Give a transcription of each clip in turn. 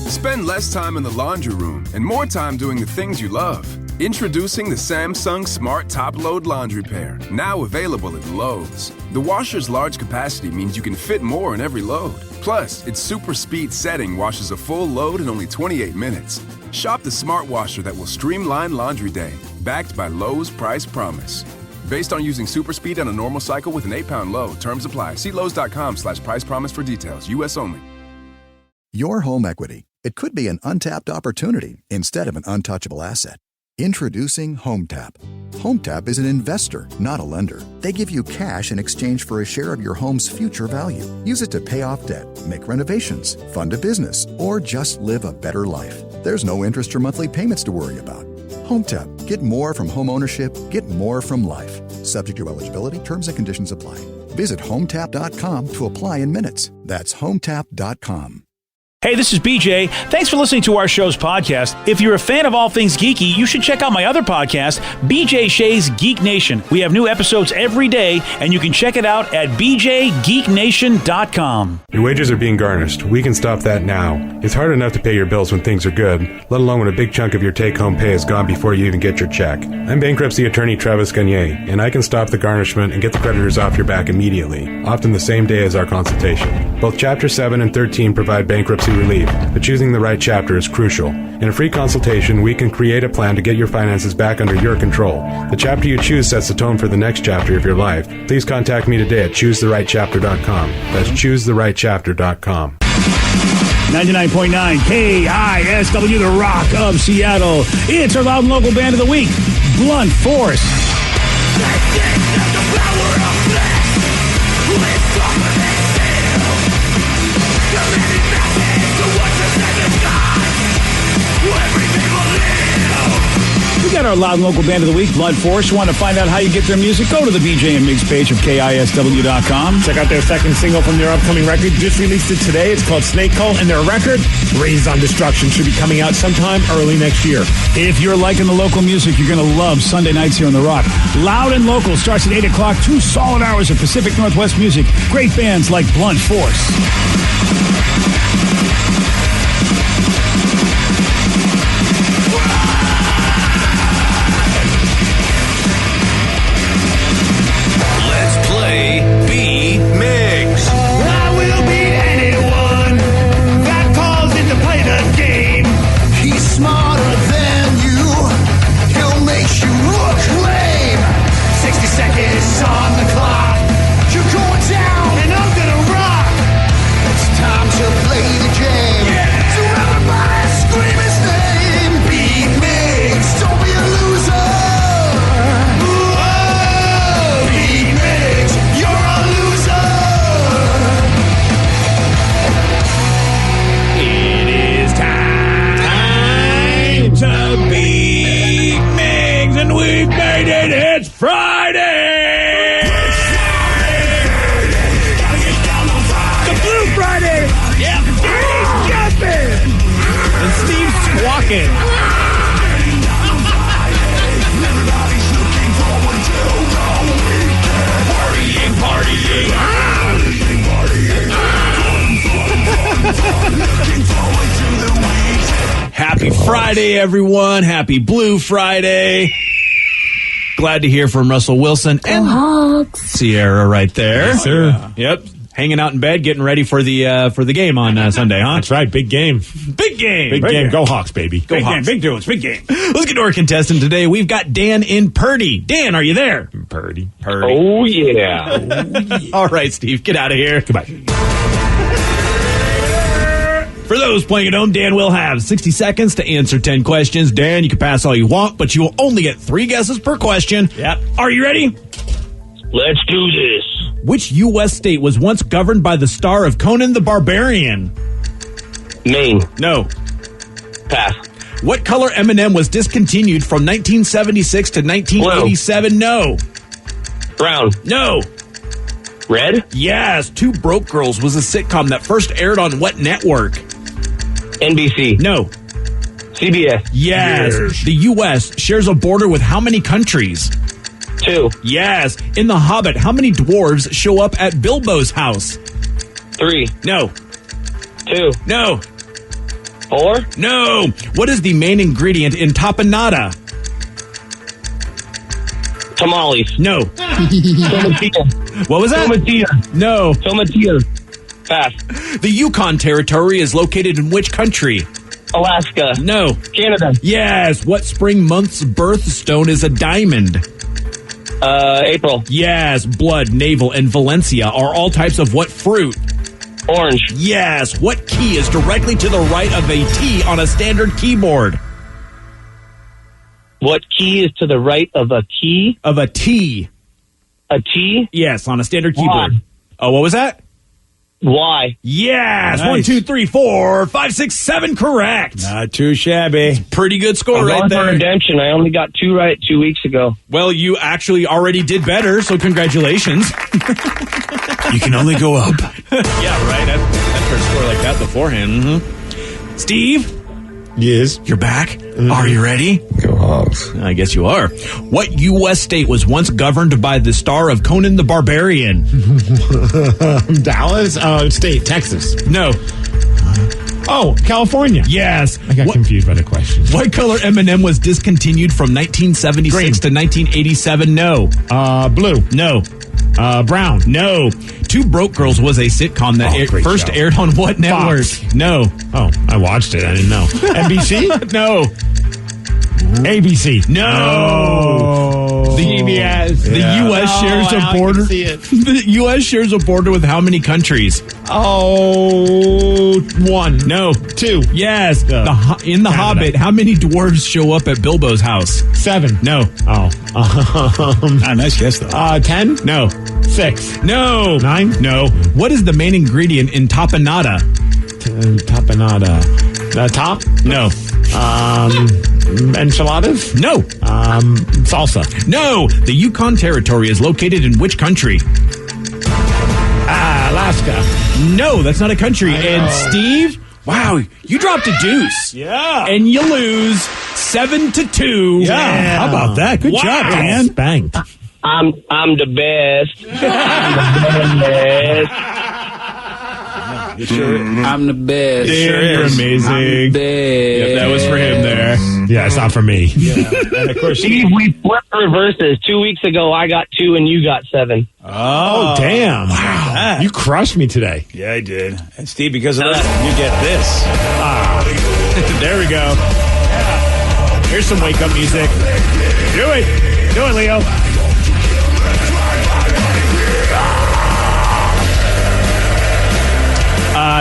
Spend less time in the laundry room and more time doing the things you love. Introducing the Samsung Smart Top Load Laundry Pair, now available at Lowe's. The washer's large capacity means you can fit more in every load. Plus, its super speed setting washes a full load in only 28 minutes. Shop the smart washer that will streamline laundry day, backed by Lowe's Price Promise. Based on using super speed on a normal cycle with an 8-pound load. Terms apply. See Lowe's.com/price promise for details. U.S. only. Your home equity. It could be an untapped opportunity instead of an untouchable asset. Introducing HomeTap. HomeTap is an investor, not a lender. They give you cash in exchange for a share of your home's future value. Use it to pay off debt, make renovations, fund a business, or just live a better life. There's no interest or monthly payments to worry about. HomeTap. Get more from home ownership. Get more from life. Subject to eligibility. Terms and conditions apply. Visit HomeTap.com to apply in minutes. That's HomeTap.com. Hey, this is BJ. Thanks for listening to our show's podcast. If you're a fan of all things geeky, you should check out my other podcast, BJ Shea's Geek Nation. We have new episodes every day, and you can check it out at bjgeeknation.com. Your wages are being garnished. We can stop that now. It's hard enough to pay your bills when things are good, let alone when a big chunk of your take-home pay is gone before you even get your check. I'm bankruptcy attorney Travis Gagne, and I can stop the garnishment and get the creditors off your back immediately, often the same day as our consultation. Both Chapter 7 and 13 provide bankruptcy relief, but choosing the right chapter is crucial. In a free consultation, we can create a plan to get your finances back under your control. The chapter you choose sets the tone for the next chapter of your life. Please contact me today at choosetherightchapter.com. That's choosetherightchapter.com. 99.9 KISW, the Rock of Seattle. It's our loud and local band of the week, Blunt Force. We got our loud and local band of the week, Blunt Force. You want to find out how you get their music? Go to the BJ and Migs page of KISW.com. Check out their second single from their upcoming record. Just released it today. It's called Snake Cult, and their record, Raised on Destruction, should be coming out sometime early next year. If you're liking the local music, you're going to love Sunday nights here on The Rock. Loud and Local starts at 8 o'clock. 2 solid hours of Pacific Northwest music. Great bands like Blunt Force. Happy Friday, everyone. Happy Blue Friday. Glad to hear from Russell Wilson and Hawks. Sierra right there. Yes, sir. Yep. Hanging out in bed, getting ready for the game on Sunday, huh? That's right. Big game. Big game. Big game. Go Hawks, baby. Go Big Hawks. game. Big dudes. Big game. Let's get to our contestant today. We've got Dan in Purdy. Dan, are you there? Purdy. Oh, yeah. All right, Steve, get out of here. Goodbye. For those playing at home, Dan will have 60 seconds to answer 10 questions. Dan, you can pass all you want, but you will only get 3 guesses per question. Yep. Are you ready? Let's do this. Which U.S. state was once governed by the star of Conan the Barbarian? Maine. No. Pass. What color M&M was discontinued from 1976 to 1987? Blue. No. Brown. No. Red. Yes. Two Broke Girls was a sitcom that first aired on what network? NBC. No. CBS. Yes. The U.S. shares a border with how many countries? 2. Yes. In The Hobbit, how many dwarves show up at Bilbo's house? 3. No. 2. No. 4. No. What is the main ingredient in tapenade? Tamales. No. Tomatillo. What was that? Tomatillo. No. Tomatillo. Pass. The Yukon Territory is located in which country? Alaska. No. Canada. Yes. What spring month's birthstone is a diamond? April. Yes. Blood, navel, and Valencia are all types of what fruit? Orange. Yes. What key is directly to the right of a T on a standard keyboard? What key is to the right of a key? Of a T. A T? Yes, on a standard Y. keyboard. Oh, what was that? Y. Yes. Nice. 1, 2, 3, 4, 5, 6, 7. Correct. Not too shabby. Pretty good score I'm right going for there. redemption. I only got 2 right 2 weeks ago. Well, you actually already did better, so congratulations. You can only go up. Yeah, right. I've heard a score like that beforehand. Mm-hmm. Steve, Yes. you're back. Are you ready? Go Hogs. I guess you are. What U.S. state was once governed by the star of Conan the Barbarian? Dallas? State, Texas. No. Oh, California. Yes. I got confused by the question. What color M&M was discontinued from 1976 Green. to 1987? No. Blue. No. Brown. No. Two Broke Girls was a sitcom that great first show. aired on what network? Fox. No. Oh, I watched it. I didn't know. NBC? No. ABC. No. The CBS. The U.S. shares a border. The U.S. shares a border with how many countries? Oh, 1. No. 2. Yes. In The Canada. Hobbit, how many dwarves show up at Bilbo's house? 7. No. Oh. Nice guess, though. 10. No. 6. No. 9. No. What is the main ingredient in tapenade? Tapenade. Top. No. Enchiladas. No. Salsa. No. The Yukon Territory is located in which country? Alaska. No, that's not a country. I And know. Steve, wow, you dropped a deuce. Yeah. And you lose 7-2. Yeah. How about that? Good job, Dan. Spanked. I'm the best. I'm the best. I'm the best. Dan, you're amazing. Yep, that was for him there. Yeah, it's not for me. And of course, Steve, we flipped reverses. 2 weeks ago, I got 2 and you got 7. Oh, damn. Wow. You crushed me today. Yeah, I did. And Steve, because of that, you get this. There we go. Here's some wake up music. Do it. Do it, Leo.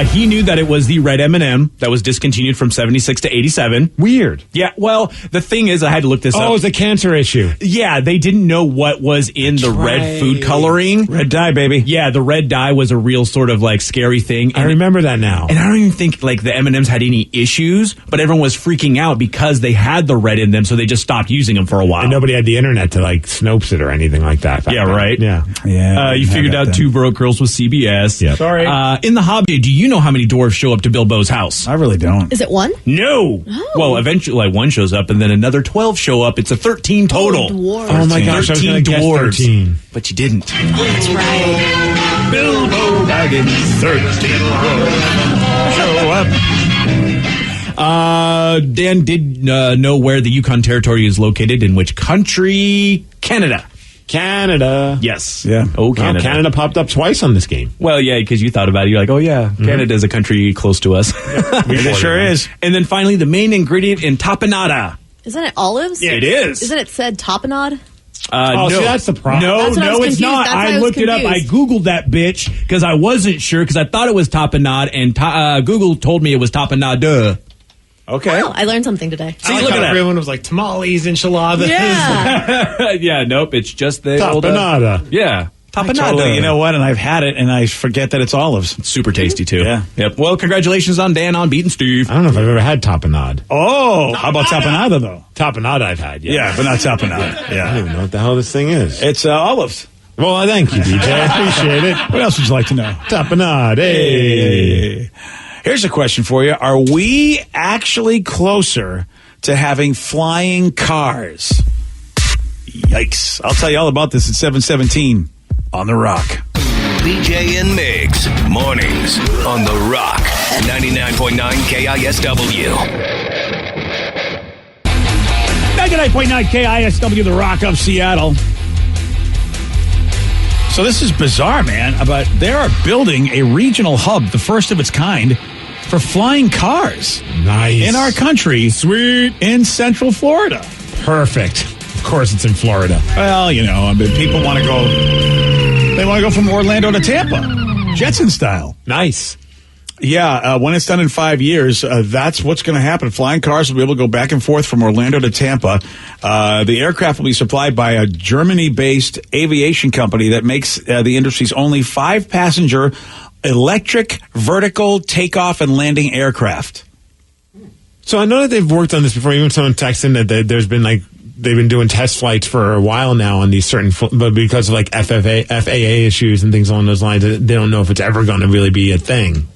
He knew that it was the red M&M that was discontinued from 76 to 87. Weird. Yeah, well, the thing is, I had to look this up. Oh, it's a cancer issue. Yeah, they didn't know what was in the red food coloring. Red dye, baby. Yeah, the red dye was a real sort of like scary thing. I remember that now. And I don't even think like the M&Ms had any issues, but everyone was freaking out because they had the red in them, so they just stopped using them for a while. And nobody had the internet to like Snopes it or anything like that. back Yeah, then. right? Yeah. Yeah. You figured out Two Broke Girls with CBS. Yep. Sorry. In the hobby, do you know how many dwarves show up to Bilbo's house? I really don't. Is it 1? No. Well, eventually, like one shows up, and then another 12 show up. It's a 13 total. Dwarves. Oh my gosh, I was 13 gonna guess dwarves. 13. But you didn't. That's right. Bilbo Baggins, 13 show up. Dan did know where the Yukon Territory is located. In which country? Canada. Canada. Yes. Yeah. Oh, Canada. Well, Canada popped up twice on this game. Well, yeah, because you thought about it. You're like, oh, yeah, Canada is a country close to us. It sure is. And then finally, the main ingredient in tapenade. Isn't it olives? It is. Isn't it said tapenade? No. see, that's the problem. No, That's what I no, was it's confused. not. That's why I I was looked it up. I confused. Googled that bitch because I wasn't sure because I thought it was tapenade, and Google told me it was tapenade. Okay. Oh, I learned something today. See, look at that. Everyone was like tamales, enchiladas. Yeah. Yeah, nope, it's just the old... Tapenade. Yeah, tapenade. Totally. You know what? And I've had it, and I forget that it's olives. Super tasty, too. Yeah. Yep. Well, congratulations on Dan on beating Steve. I don't know if I've ever had tapenade. Oh, how about tapenade, though? Tapenade I've had, yeah. Yeah, but not tapenade. I don't Yeah. even know what the hell this thing is. It's olives. Well, thank you, DJ. I appreciate it. What else would you like to know? Tapenade. Hey. Here's a question for you. Are we actually closer to having flying cars? Yikes. I'll tell you all about this at 7:17 on The Rock. BJ and Migs, mornings on The Rock, 99.9 KISW. 99.9 KISW, The Rock of Seattle. So this is bizarre, man, but they are building a regional hub, the first of its kind, for flying cars. Nice. In our country. Sweet. In Central Florida. Perfect. Of course it's in Florida. Well, you know, I mean, people want to go, they want to go from Orlando to Tampa, Jetson style. Nice. Yeah, when it's done in 5 years, that's what's going to happen. Flying cars will be able to go back and forth from Orlando to Tampa. The aircraft will be supplied by a Germany-based aviation company that makes the industry's only 5-passenger electric vertical takeoff and landing aircraft. So I know that they've worked on this before. Even someone texted in that there's been they've been doing test flights for a while now on these certain, but because of FAA issues and things along those lines, they don't know if it's ever going to really be a thing.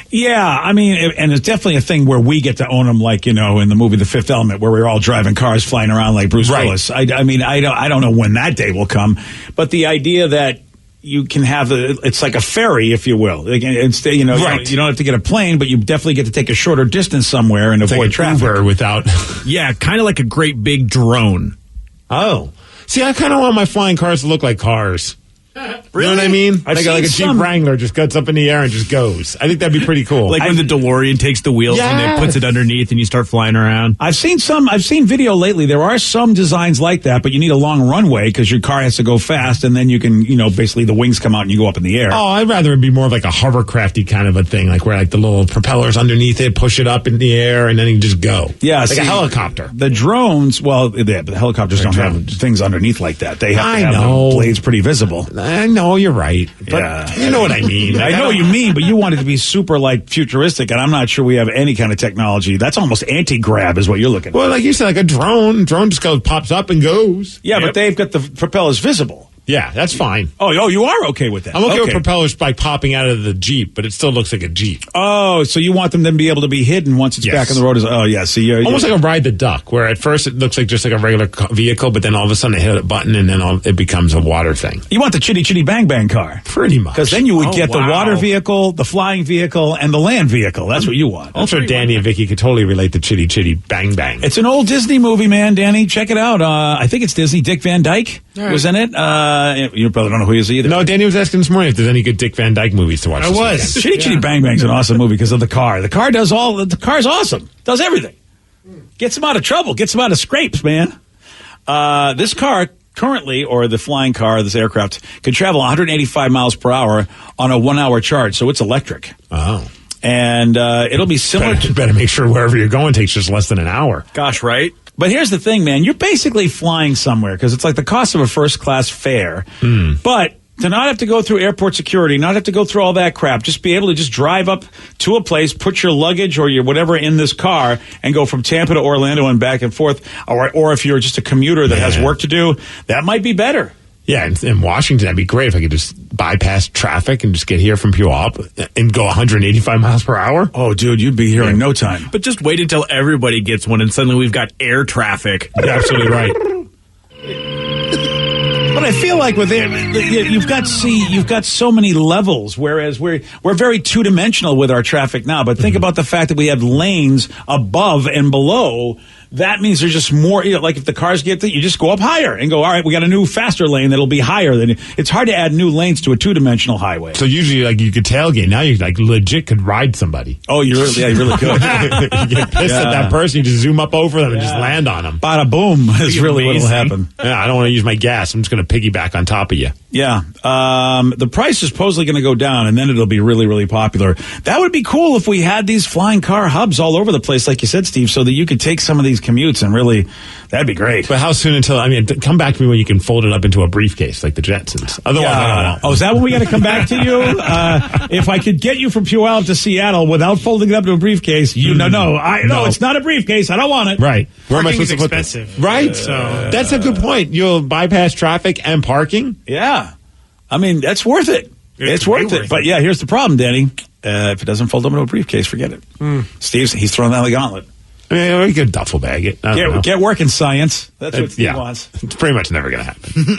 Yeah, I mean, and it's definitely a thing where we get to own them, like, you know, in the movie The Fifth Element, where we're all driving cars, flying around like Bruce Willis. I mean, I don't know when that day will come, but the idea that you can have it's like a ferry, if you will. Instead, you know, you don't have to get a plane, but you definitely get to take a shorter distance somewhere and avoid traffic. Uber without. Yeah, kind of like a great big drone. Oh, see, I kind of want my flying cars to look like cars. Really? You know what I mean? I've like a Jeep Wrangler just gets up in the air and just goes. I think that'd be pretty cool. Like when the DeLorean takes the wheels and it puts it underneath and you start flying around. I've seen video lately. There are some designs like that, but you need a long runway because your car has to go fast, and then you can, you know, basically the wings come out and you go up in the air. Oh, I'd rather it be more of like a hovercrafty kind of a thing, like where like the little propellers underneath it push it up in the air and then you just go. Yeah, like a helicopter. The drones, well, but the helicopters don't have things underneath like that. They have to have the blades pretty visible. I know, you're right. But you know what I mean. I know what you mean, but you want it to be super like futuristic, and I'm not sure we have any kind of technology. That's almost anti-grav is what you're looking at. Well, like you said, like a drone. Drone just pops up and goes. Yeah, but they've got the propellers visible. Yeah, that's fine. Oh, you are okay with that? I'm okay with propellers by popping out of the Jeep, but it still looks like a Jeep. Oh, so you want them to be able to be hidden once it's back on the road? Oh, yeah. See, almost like a Ride the Duck, where at first it looks like just like a regular vehicle, but then all of a sudden they hit a button and then it becomes a water thing. You want the Chitty Chitty Bang Bang car. Pretty much. Because then you would get the water vehicle, the flying vehicle, and the land vehicle. That's what you want. I'm sure Danny and Vicky could totally relate to Chitty Chitty Bang Bang. It's an old Disney movie, man, Danny. Check it out. I think it's Disney. Dick Van Dyke was in it. You probably don't know who he is either. No, Danny was asking this morning if there's any good Dick Van Dyke movies to watch. Chitty Chitty Bang Bang's an awesome movie because of the car. The car does the car's awesome. Does everything. Gets him out of trouble. Gets him out of scrapes, man. This car currently, or the flying car, this aircraft, can travel 185 miles per hour on a 1-hour charge, so it's electric. Oh. And it'll be similar to... Better make sure wherever you're going takes just less than an hour. Gosh, right? But here's the thing, man. You're basically flying somewhere because it's like the cost of a first-class fare. But to not have to go through airport security, not have to go through all that crap, just be able to just drive up to a place, put your luggage or your whatever in this car, and go from Tampa to Orlando and back and forth. Or if you're just a commuter that has work to do, that might be better. Yeah, in Washington, that'd be great if I could just bypass traffic and just get here from Puyallup and go 185 miles per hour. Oh, dude, you'd be here in no time. But just wait until everybody gets one and suddenly we've got air traffic. You're absolutely right. But I feel like with you've got so many levels, whereas we're very two-dimensional with our traffic now. But think about the fact that we have lanes above and below. That means there's just more, like if the cars get you just go up higher and go, all right, we got a new faster lane that'll be higher. It's hard to add new lanes to a two-dimensional highway. So usually, like, you could tailgate. Now you like legit could ride somebody. Oh, you really could. You get pissed at that person, you just zoom up over them and just land on them. Bada boom is really what'll happen. Yeah, I don't want to use my gas. I'm just going to piggyback on top of you. Yeah. The price is supposedly going to go down, and then it'll be really, really popular. That would be cool if we had these flying car hubs all over the place, like you said, Steve, so that you could take some of these commutes and really, that'd be great. But how soon come back to me when you can fold it up into a briefcase like the Jetsons. Otherwise, I don't know. Oh, is that when we got to come back to you? If I could get you from Puyallup to Seattle without folding it up to a briefcase, no, it's not a briefcase. I don't want it. Right. Where am I supposed to put expensive. This? Right. So that's a good point. You'll bypass traffic and parking. Yeah. I mean, that's worth it. It's worth it. But yeah, here's the problem, Danny. If it doesn't fold up into a briefcase, forget it. Steve's, he's throwing down the gauntlet. I mean, we could duffel bag it. Get working, science. That's what Steve wants. It's pretty much never going to happen.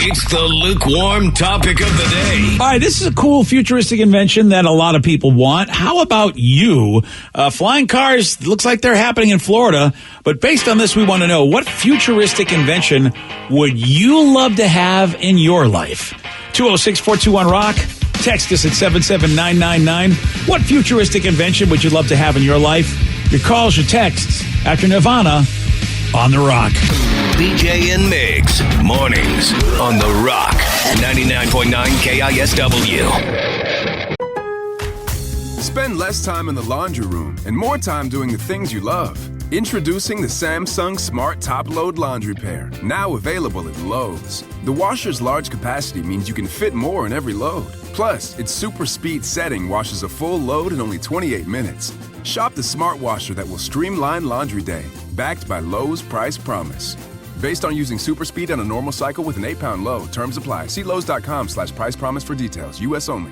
It's the lukewarm topic of the day. All right, this is a cool futuristic invention that a lot of people want. How about you? Flying cars, looks like they're happening in Florida. But based on this, we want to know, what futuristic invention would you love to have in your life? 206-421-ROCK. Text us at 77999. What futuristic invention would you love to have in your life? Your calls, your texts, after Nirvana on The Rock. BJ and Migs, mornings on The Rock, 99.9 KISW. Spend less time in the laundry room and more time doing the things you love. Introducing the Samsung Smart Top Load Laundry Pair, now available at Lowe's. The washer's large capacity means you can fit more in every load. Plus, its super speed setting washes a full load in only 28 minutes. Shop the smart washer that will streamline laundry day, backed by Lowe's Price Promise. Based on using super speed on a normal cycle with an 8-pound load. Terms apply. See Lowe's.com/price promise for details. U.S. only.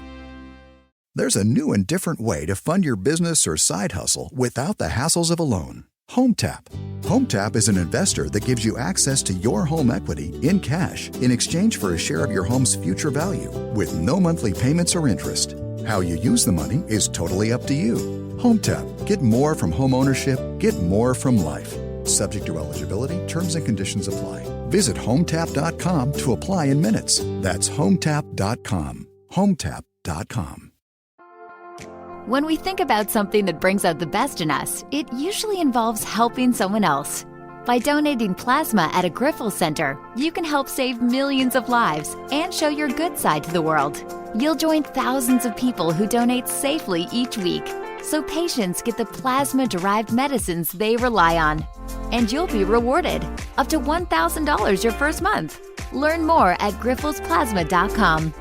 There's a new and different way to fund your business or side hustle without the hassles of a loan. HomeTap. HomeTap is an investor that gives you access to your home equity in cash in exchange for a share of your home's future value with no monthly payments or interest. How you use the money is totally up to you. HomeTap. Get more from home ownership. Get more from life. Subject to eligibility, terms and conditions apply. Visit HomeTap.com to apply in minutes. That's HomeTap.com. HomeTap.com. When we think about something that brings out the best in us, it usually involves helping someone else. By donating plasma at a Grifols Center, you can help save millions of lives and show your good side to the world. You'll join thousands of people who donate safely each week, so patients get the plasma-derived medicines they rely on. And you'll be rewarded up to $1,000 your first month. Learn more at grifolsplasma.com.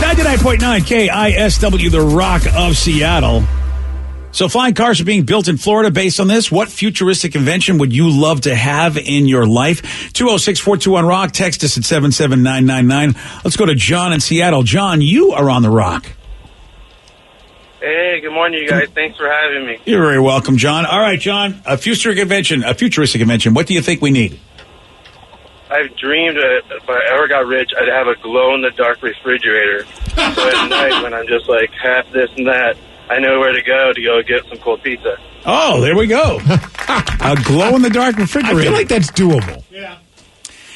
99.9 KISW, The Rock of Seattle. So flying cars are being built in Florida based on this. What futuristic invention would you love to have in your life? 206-421-ROCK. Text us at 77999. Let's go to John in Seattle. John, you are on The Rock. Hey, good morning, you guys. Thanks for having me. You're very welcome, John. All right, John, a futuristic invention. What do you think we need? I've dreamed if I ever got rich, I'd have a glow-in-the-dark refrigerator. So at night, when I'm just like half this and that, I know where to go get some cold pizza. Oh, there we go. A glow-in-the-dark refrigerator. I feel like that's doable. Yeah.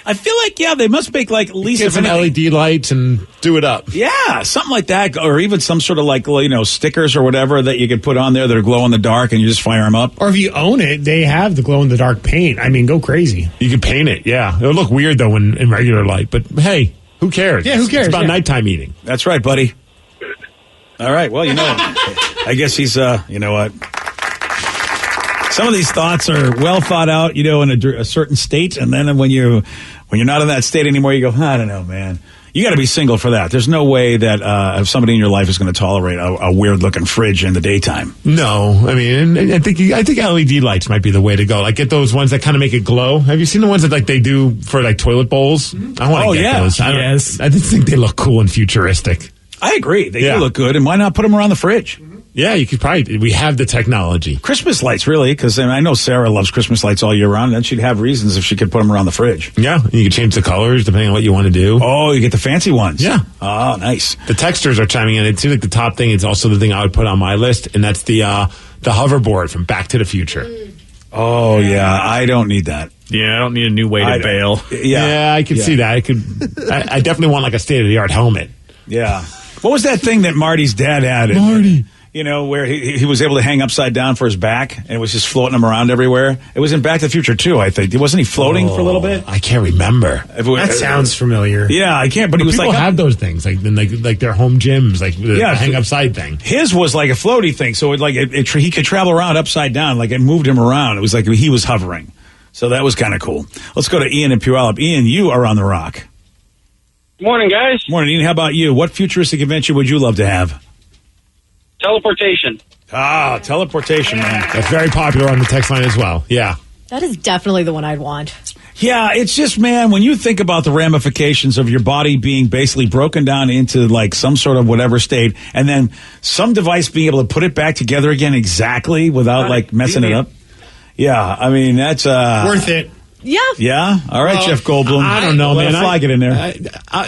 I feel like, yeah, they must make like at least get some LED lights and do it up. Yeah, something like that, or even some sort of like, you know, stickers or whatever that you could put on there that are glow in the dark, and you just fire them up. Or if you own it, they have the glow in the dark paint. I mean, go crazy. You can paint it. Yeah, it'll look weird though in regular light, but hey, who cares? Yeah, who cares? It's about nighttime eating. That's right, buddy. All right. Well, you know, I guess he's. You know what? Some of these thoughts are well thought out, you know, in a certain state, and then when you're not in that state anymore, you go, I don't know, man. You got to be single for that. There's no way that if somebody in your life is going to tolerate a weird looking fridge in the daytime. No, I mean, I think LED lights might be the way to go. Like get those ones that kind of make it glow. Have you seen the ones that like they do for like toilet bowls? I want to get those. I just think they look cool and futuristic. I agree. They do look good, and why not put them around the fridge? Yeah, you could probably. We have the technology. Christmas lights, really, because I know Sarah loves Christmas lights all year round, and she'd have reasons if she could put them around the fridge. Yeah, you could change the colors depending on what you want to do. Oh, you get the fancy ones. Yeah. Oh, nice. The textures are chiming in. It seems like the top thing is also the thing I would put on my list, and that's the hoverboard from Back to the Future. Oh, yeah. I don't need that. Yeah, I don't need a new way to bail. Yeah, I could see that. I definitely want like a state-of-the-art helmet. Yeah. What was that thing that Marty's dad had? Marty. You know, where he was able to hang upside down for his back, and it was just floating him around everywhere. It was in Back to the Future, too, I think. Wasn't he floating for a little bit? I can't remember. That sounds familiar. Yeah, I can't, but he was people like... have those things, like their home gyms, like the hang upside thing. His was like a floaty thing, so he could travel around upside down, like it moved him around. It was like he was hovering. So that was kind of cool. Let's go to Ian in Puyallup. Ian, you are on The Rock. Morning, guys. Morning, Ian. How about you? What futuristic invention would you love to have? Teleportation. Ah, teleportation, man. That's very popular on the text line as well. Yeah. That is definitely the one I'd want. Yeah, it's just, man, when you think about the ramifications of your body being basically broken down into like some sort of whatever state, and then some device being able to put it back together again exactly without like messing it up. Yeah, I mean, that's... worth it. Yeah. Yeah? All right, Jeff Goldblum. I don't know, man. Flag it in there.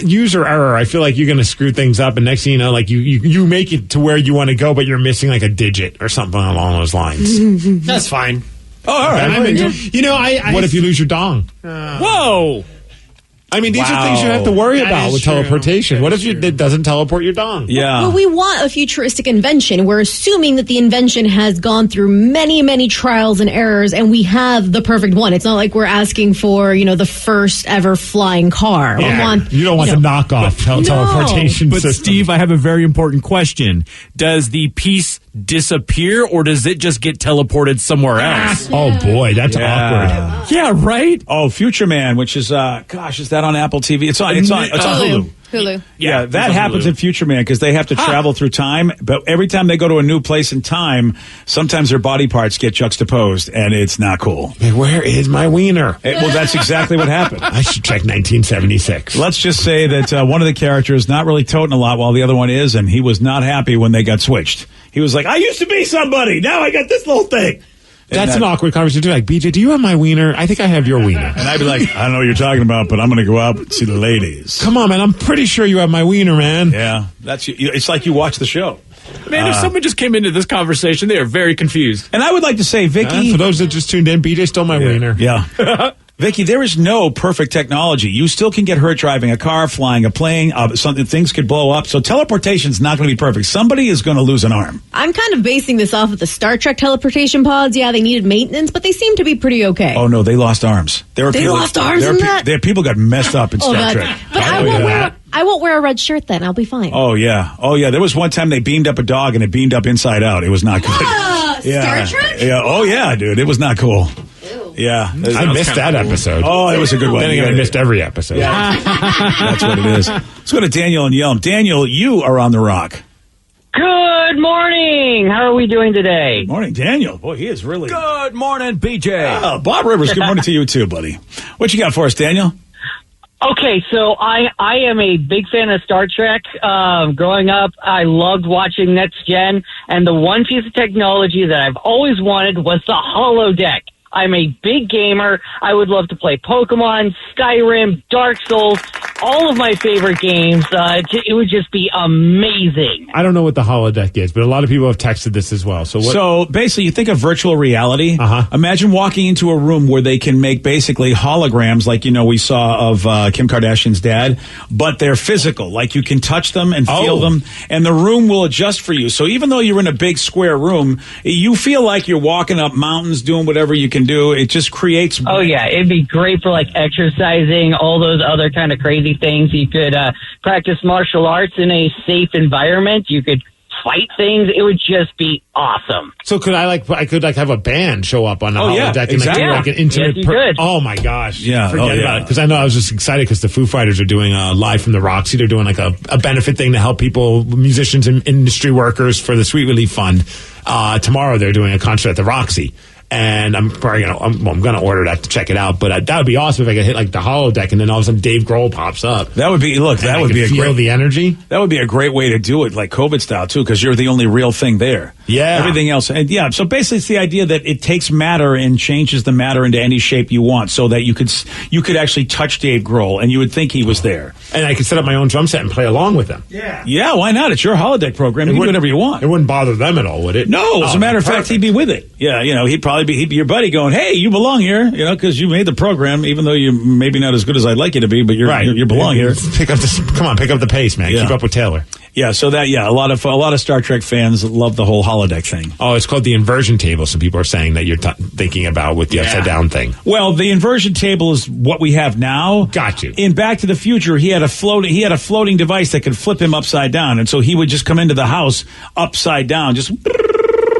User error. I feel like you're going to screw things up, and next thing you know, like you make it to where you want to go, but you're missing like a digit or something along those lines. That's fine. Oh, all right. I mean, what if you lose your dong? Whoa. I mean, these are things you have to worry about with teleportation. What if it doesn't teleport your dong? Yeah. Well, we want a futuristic invention. We're assuming that the invention has gone through many, many trials and errors, and we have the perfect one. It's not like we're asking for, the first ever flying car. Yeah. You don't want the knockoff teleportation But system. Steve, I have a very important question. Does the piece disappear, or does it just get teleported somewhere else? Oh, boy, that's awkward. Yeah, right? Oh, Future Man, which is, is that on Apple TV? It's on Hulu. Hulu. Yeah, that happens in Future Man because they have to travel through time. But every time they go to a new place in time, sometimes their body parts get juxtaposed, and it's not cool. Hey, where is my wiener? Well, that's exactly what happened. I should check 1976. Let's just say that one of the characters not really toting a lot while the other one is, and he was not happy when they got switched. He was like, I used to be somebody. Now I got this little thing. That's an awkward conversation too. Like, BJ, do you have my wiener? I think I have your wiener. And I'd be like, I don't know what you're talking about, but I'm going to go out and see the ladies. Come on, man. I'm pretty sure you have my wiener, man. Yeah, it's like you watch the show. Man, if someone just came into this conversation, they are very confused. And I would like to say, Vicky... for those that just tuned in, BJ stole my wiener. Yeah. Vicky, there is no perfect technology. You still can get hurt driving a car, flying a plane. Things could blow up. So teleportation is not going to be perfect. Somebody is going to lose an arm. I'm kind of basing this off of the Star Trek teleportation pods. Yeah, they needed maintenance, but they seem to be pretty okay. Oh, no, they lost arms. They lost arms in that? People got messed up in Star Trek. But I won't wear a red shirt then. I'll be fine. Oh, yeah. There was one time they beamed up a dog and it beamed up inside out. It was not good. Star Trek? Yeah. Oh, yeah, dude. It was not cool. Yeah. I missed that episode. Oh, it was a good one. Then again, I missed every episode. Yeah. That's what it is. Let's go to Daniel and Yelm. Daniel, you are on the rock. Good morning. How are we doing today? Morning, Daniel. Boy, he is really... Good morning, BJ. Bob Rivers, good morning to you too, buddy. What you got for us, Daniel? Okay, so I am a big fan of Star Trek. Growing up, I loved watching Next Gen, and the one piece of technology that I've always wanted was the holodeck. I'm a big gamer. I would love to play Pokemon, Skyrim, Dark Souls, all of my favorite games. It would just be amazing. I don't know what the holodeck is, but a lot of people have texted this as well. So basically, you think of virtual reality. Imagine walking into a room where they can make basically holograms like, we saw of Kim Kardashian's dad, but they're physical. Like you can touch them and feel them, and the room will adjust for you. So even though you're in a big square room, you feel like you're walking up mountains, doing whatever you can do. It just creates... Oh, yeah. It'd be great for, like, exercising, all those other kind of crazy things. You could practice martial arts in a safe environment. You could fight things. It would just be awesome. So could I could have a band show up on the holodeck and do like an intimate... Yes, you could. Oh, my gosh. Yeah. Forget about it. Because I know I was just excited because the Foo Fighters are doing live from the Roxy. They're doing like a benefit thing to help people, musicians and industry workers for the Sweet Relief Fund. Tomorrow they're doing a concert at the Roxy. And I'm probably I'm going to order that to check it out. But that would be awesome if I could hit like the holodeck and then all of a sudden Dave Grohl pops up. That would be that would be the energy. That would be a great way to do it, like COVID style too, because you're the only real thing there. Yeah. Everything else, and so basically it's the idea that it takes matter and changes the matter into any shape you want, so that you could actually touch Dave Grohl and you would think he was there, and I could set up my own drum set and play along with them. Yeah. Why not? It's your holodeck program. You can do whatever you want. It wouldn't bother them at all, would it? No. As a matter of fact, he'd be with it. Yeah. He'd probably be your buddy going, hey, you belong here, because you made the program, even though you're maybe not as good as I'd like you to be, but you belong here. Pick up the pace, man. Yeah. Keep up with Taylor. Yeah, so that a lot of Star Trek fans love the whole holodeck thing. Oh, it's called the inversion table. Some people are saying that you're thinking about with the upside down thing. Well, the inversion table is what we have now. Got you. In Back to the Future, he had a floating device that could flip him upside down, and so he would just come into the house upside down, just.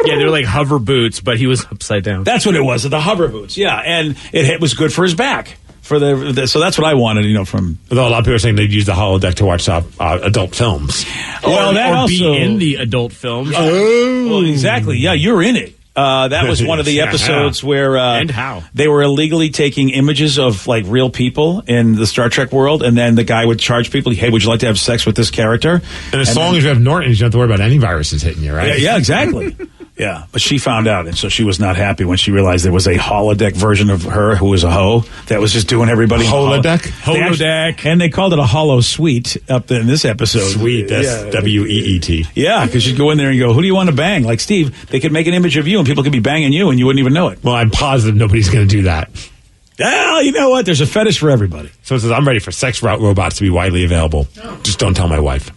Yeah, they're like hover boots, but he was upside down. That's what it was, the hover boots. Yeah, and it was good for his back. So that's what I wanted, from. Although a lot of people are saying they'd use the holodeck to watch adult films. Well, that or also be in the adult films. Oh, well, exactly. Yeah, you're in it. That was one of the episodes where and how they were illegally taking images of like real people in the Star Trek world, and then the guy would charge people, hey, would you like to have sex with this character? And as long as you have Norton, you don't have to worry about any viruses hitting you, right? Yeah, exactly. Yeah, but she found out, and so she was not happy when she realized there was a holodeck version of her who was a hoe that was just doing everybody. Holodeck? Holodeck. And they called it a hollow suite up in this episode. Sweet, that's W-E-E-T. Yeah, because you'd go in there and go, who do you want to bang? Like Steve, they could make an image of you and people could be banging you and you wouldn't even know it. Well, I'm positive nobody's going to do that. Well, you know what? There's a fetish for everybody. So it says, I'm ready for sex robots to be widely available. Just don't tell my wife.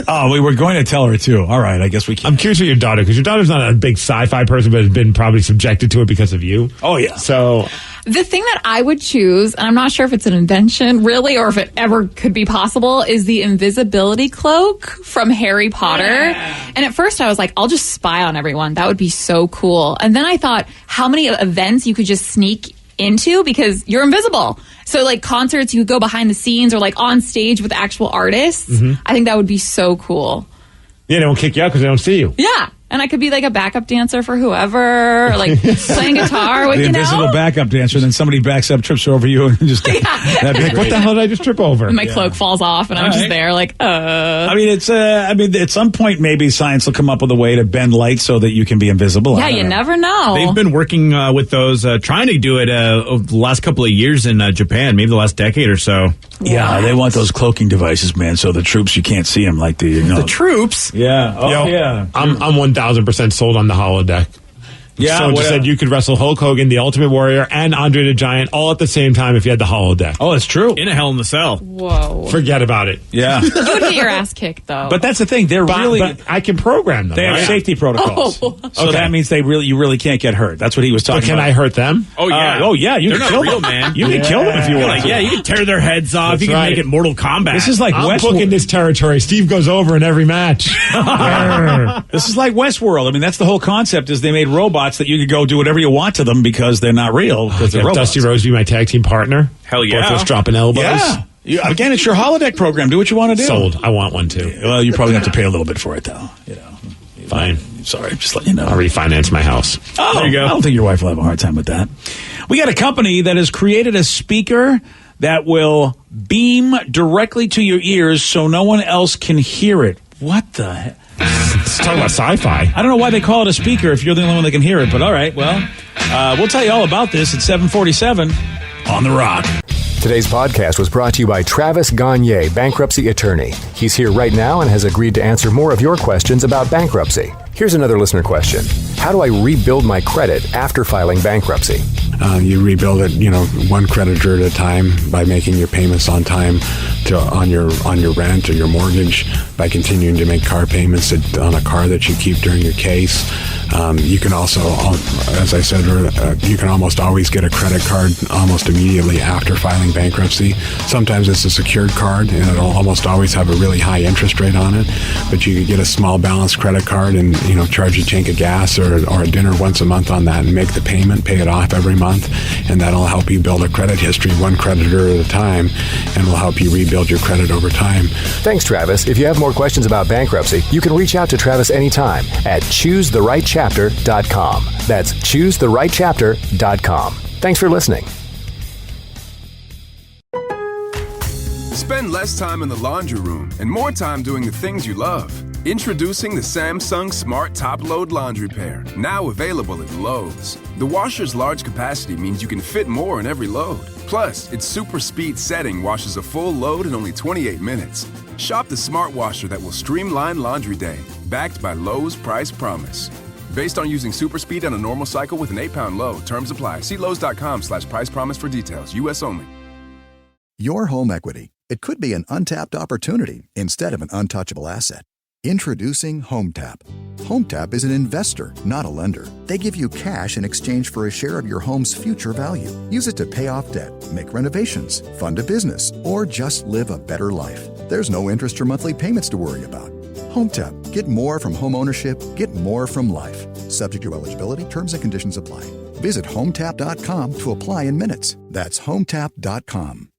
Oh, we were going to tell her, too. All right, I guess we can. I'm curious with your daughter, because your daughter's not a big sci-fi person, but has been probably subjected to it because of you. Oh, yeah. So the thing that I would choose, and I'm not sure if it's an invention really or if it ever could be possible, is the invisibility cloak from Harry Potter. Yeah. And at first I was like, I'll just spy on everyone. That would be so cool. And then I thought how many events you could just sneak into because you're invisible. So like concerts, you could go behind the scenes or like on stage with actual artists. Mm-hmm. I think that would be so cool. Yeah, they won't kick you out because they don't see you. Yeah. And I could be like a backup dancer for whoever, or like playing guitar with, the invisible backup dancer, and then somebody backs up, trips over you, and just that'd be great. What the hell did I just trip over? And my cloak falls off, and I'm just there like, I mean, it's at some point maybe science will come up with a way to bend light so that you can be invisible. Yeah, you never know. They've been working with those, trying to do it over the last couple of years in Japan, maybe the last decade or so. Yeah, they want those cloaking devices, man. So the troops, you can't see them like the troops. Yeah. Oh, yeah. I'm 1,000% sold on the holodeck. Yeah, so just said you could wrestle Hulk Hogan, the Ultimate Warrior, and Andre the Giant all at the same time if you had the holodeck. Oh, it's true. In a Hell in the Cell. Whoa. Forget about it. Yeah. You would get your ass kicked, though. But that's the thing. But I can program them. They have safety protocols. Oh. So that means you really can't get hurt. That's what he was talking about. But can I hurt them? Oh, yeah. You They're can kill real, them, man. You can kill them if you want to. Yeah, you can tear their heads off. That's you can right. make it Mortal Kombat. This is like I'm booking this territory. Steve goes over in every match. This is like Westworld. I mean, that's the whole concept is they made robots that you could go do whatever you want to them because they're not real. Because they're robots. Dusty Rose be my tag team partner. Hell yeah. Both of us dropping elbows. Yeah. Again, it's your holodeck program. Do what you want to do. Sold. I want one too. Well, you probably have to pay a little bit for it, though. Fine. Sorry, just letting you know. I'll refinance my house. Oh, there you go. I don't think your wife will have a hard time with that. We got a company that has created a speaker that will beam directly to your ears so no one else can hear it. What the heck? Let's talk about sci-fi. I don't know why they call it a speaker if you're the only one that can hear it, but all right, well, we'll tell you all about this at 7:47 on The Rock. Today's podcast was brought to you by Travis Gagne, bankruptcy attorney. He's here right now and has agreed to answer more of your questions about bankruptcy. Here's another listener question. How do I rebuild my credit after filing bankruptcy? You rebuild it, one creditor at a time by making your payments on time on your rent or your mortgage, by continuing to make car payments on a car that you keep during your case. You can also, as I said, you can almost always get a credit card almost immediately after filing bankruptcy. Sometimes it's a secured card, and it'll almost always have a really high interest rate on it. But you could get a small balance credit card and charge a tank of gas or a dinner once a month on that and make the payment, pay it off every month, and that'll help you build a credit history one creditor at a time, and will help you rebuild your credit over time. Thanks, Travis. If you have more questions about bankruptcy, you can reach out to Travis anytime at ChooseTheRightChapter.com. That's ChooseTheRightChapter.com. Thanks for listening. Spend less time in the laundry room and more time doing the things you love. Introducing the Samsung Smart Top Load Laundry Pair, now available at Lowe's. The washer's large capacity means you can fit more in every load. Plus, its super speed setting washes a full load in only 28 minutes. Shop the smart washer that will streamline laundry day, backed by Lowe's Price Promise. Based on using super speed on a normal cycle with an 8-pound load. Terms apply. See Lowe's.com/price promise for details. U.S. only. Your home equity. It could be an untapped opportunity instead of an untouchable asset. Introducing HomeTap. HomeTap is an investor, not a lender. They give you cash in exchange for a share of your home's future value. Use it to pay off debt, make renovations, fund a business, or just live a better life. There's no interest or monthly payments to worry about. HomeTap. Get more from home ownership. Get more from life. Subject to eligibility, terms and conditions apply. Visit HomeTap.com to apply in minutes. That's HomeTap.com.